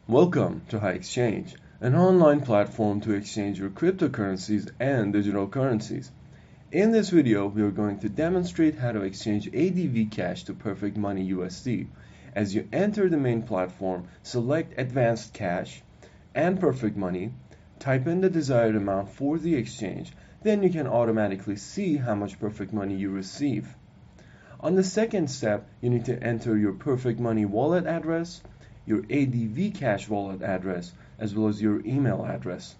Welcome to HiExchange, an online platform to exchange your cryptocurrencies and digital currencies. In this video, we are going to demonstrate how to exchange AdvCash to Perfect Money USD. As you enter the main platform, select AdvCash and Perfect Money, type in the desired amount for the exchange, then you can automatically see how much Perfect Money you receive. On the second step, you need to enter your Perfect Money wallet address, your AdvCash wallet address, as well as your email address.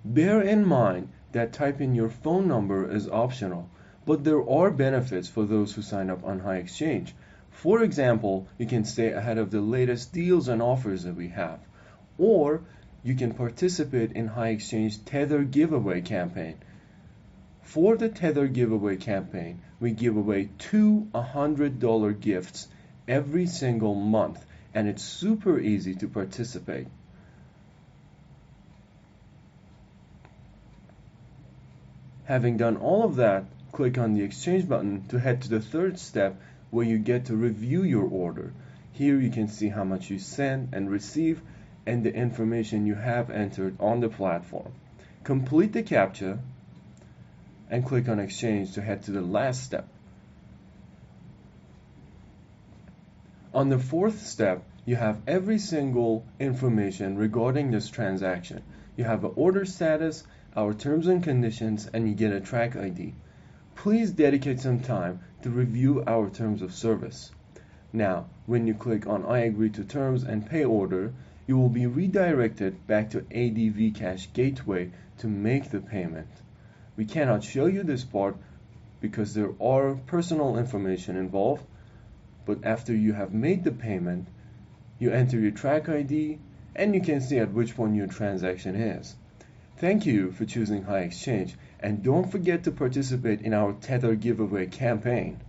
Bear in mind that typing your phone number is optional, but there are benefits for those who sign up on HiExchange. For example, you can stay ahead of the latest deals and offers that we have, or you can participate in HiExchange Tether giveaway campaign. For the Tether giveaway campaign, we give away two $100 gifts every single month, and it's super easy to participate. Having done all of that, click on the exchange button to head to the third step where you get to review your order. Here you can see how much you send and receive and the information you have entered on the platform. Complete the CAPTCHA and click on exchange to head to the last step. On the fourth step, you have every single information regarding this transaction. You have an order status, our terms and conditions, and you get a track ID. Please dedicate some time to review our terms of service. Now, when you click on I agree to terms and pay order, you will be redirected back to AdvCash gateway to make the payment. We cannot show you this part because there are personal information involved, but after you have made the payment, you enter your track ID and you can see at which point your transaction is. Thank you for choosing HiExchange, and don't forget to participate in our Tether giveaway campaign.